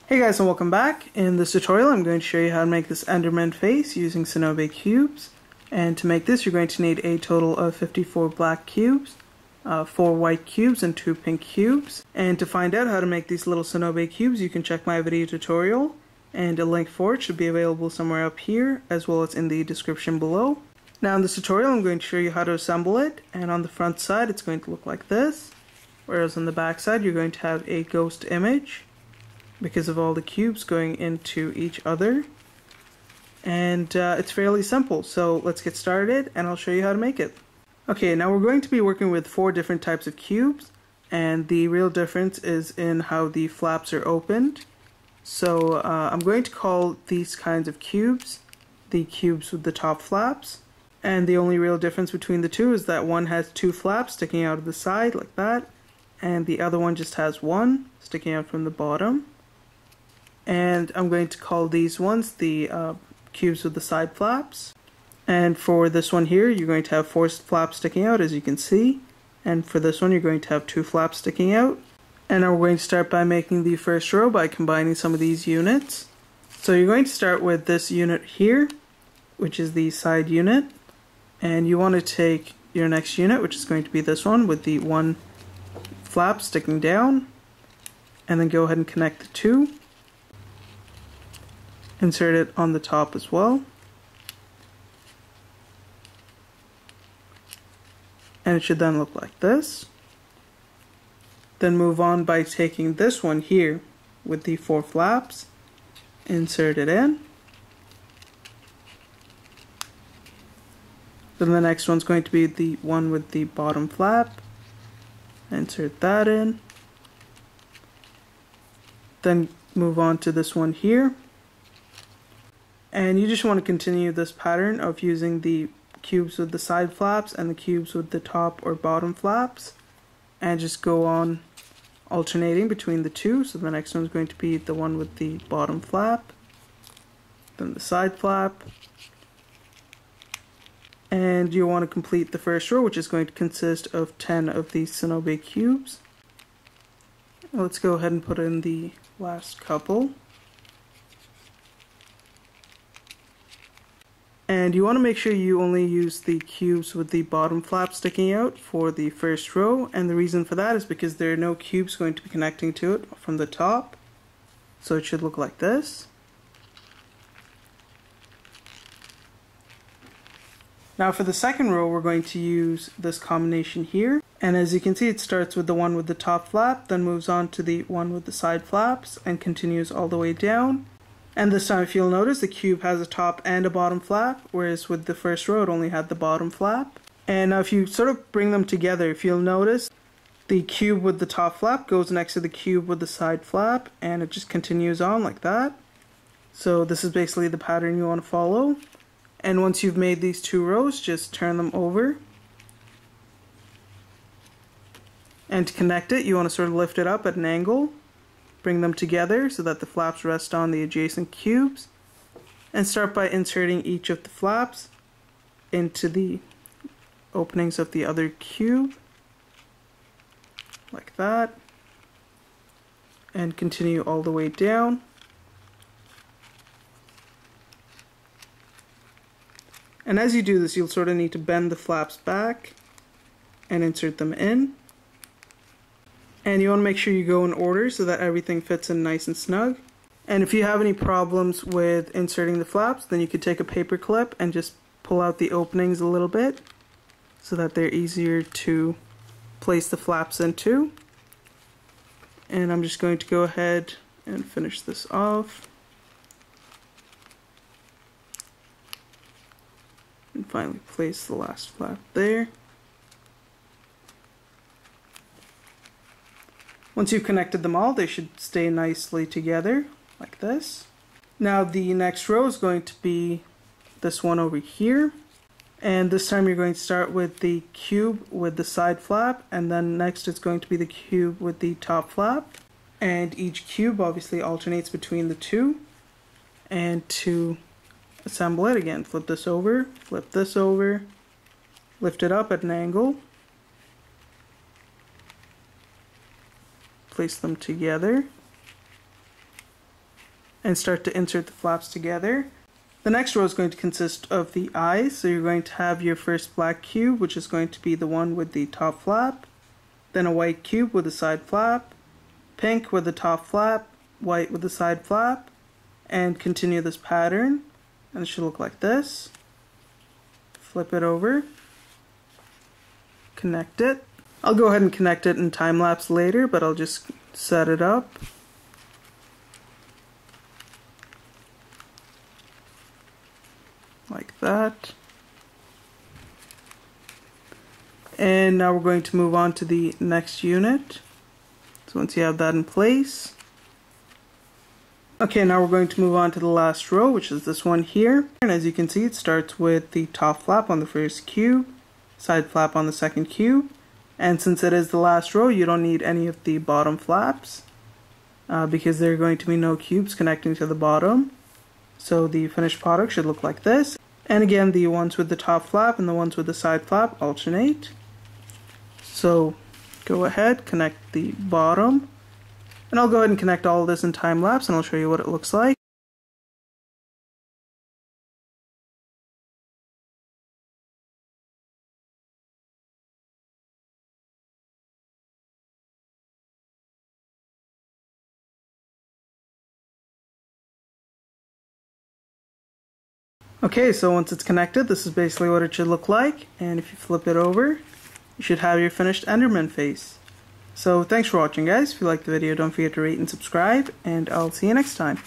Hey guys, and welcome back. In this tutorial I'm going to show you how to make this Enderman face using Sonobe cubes. And to make this you're going to need a total of 54 black cubes, 4 white cubes, and 2 pink cubes. And to find out how to make these little Sonobe cubes you can check my video tutorial, and a link for it should be available somewhere up here as well as in the description below. Now in this tutorial I'm going to show you how to assemble it, and on the front side it's going to look like this, whereas on the back side you're going to have a ghost image because of all the cubes going into each other. And it's fairly simple, so let's get started and I'll show you how to make it. Okay, now we're going to be working with 4 different types of cubes, and the real difference is in how the flaps are opened. So I'm going to call these kinds of cubes the cubes with the top flaps, and the only real difference between the two is that one has 2 flaps sticking out of the side like that, and the other one just has 1 sticking out from the bottom. And I'm going to call these ones the cubes with the side flaps. And for this one here, you're going to have 4 flaps sticking out, as you can see. And for this one, you're going to have 2 flaps sticking out. And now we're going to start by making the first row by combining some of these units. So you're going to start with this unit here, which is the side unit. And you want to take your next unit, which is going to be this one, with the 1 flap sticking down. And then go ahead and connect the 2. Insert it on the top as well. And it should then look like this. Then move on by taking this one here with the 4 flaps, insert it in. Then the next one's going to be the one with the bottom flap. Insert that in. Then move on to this one here. And you just want to continue this pattern of using the cubes with the side flaps and the cubes with the top or bottom flaps, and just go on alternating between the two. So the next one is going to be the one with the bottom flap, then the side flap, and you want to complete the first row, which is going to consist of 10 of these Sonobe cubes. Let's go ahead and put in the last couple. And you want to make sure you only use the cubes with the bottom flap sticking out for the first row, and the reason for that is because there are no cubes going to be connecting to it from the top. So it should look like this. Now for the second row we're going to use this combination here, and as you can see it starts with the one with the top flap, then moves on to the one with the side flaps and continues all the way down. And this time if you'll notice the cube has a top and a bottom flap, whereas with the first row it only had the bottom flap. And now if you sort of bring them together, if you'll notice the cube with the top flap goes next to the cube with the side flap, and it just continues on like that. So this is basically the pattern you want to follow. And once you've made these 2 rows, just turn them over. And to connect it, you want to sort of lift it up at an angle. Bring them together so that the flaps rest on the adjacent cubes, and start by inserting each of the flaps into the openings of the other cube like that, and continue all the way down. And as you do this you'll sort of need to bend the flaps back and insert them in. And you want to make sure you go in order so that everything fits in nice and snug. And if you have any problems with inserting the flaps, then you could take a paper clip and just pull out the openings a little bit so that they're easier to place the flaps into. And I'm just going to go ahead and finish this off. And finally place the last flap there. Once you've connected them all, they should stay nicely together, like this. Now the next row is going to be this one over here. And this time you're going to start with the cube with the side flap, and then next it's going to be the cube with the top flap. And each cube obviously alternates between the 2. And to assemble it, again, flip this over, lift it up at an angle. Place them together, and start to insert the flaps together. The next row is going to consist of the eyes, so you're going to have your first black cube, which is going to be the one with the top flap, then a white cube with a side flap, pink with the top flap, white with the side flap, and continue this pattern, and it should look like this. Flip it over, connect it. I'll go ahead and connect it in time lapse later, but I'll just set it up. Like that. And now we're going to move on to the next unit. So once you have that in place. Okay, now we're going to move on to the last row, which is this one here. And as you can see, it starts with the top flap on the first cube, side flap on the second cube. And since it is the last row, you don't need any of the bottom flaps because there are going to be no cubes connecting to the bottom. So the finished product should look like this. And again, the ones with the top flap and the ones with the side flap alternate. So go ahead, connect the bottom. And I'll go ahead and connect all of this in time lapse and I'll show you what it looks like. Okay, so once it's connected, this is basically what it should look like, and if you flip it over, you should have your finished Enderman face. So thanks for watching, guys. If you liked the video, don't forget to rate and subscribe, and I'll see you next time.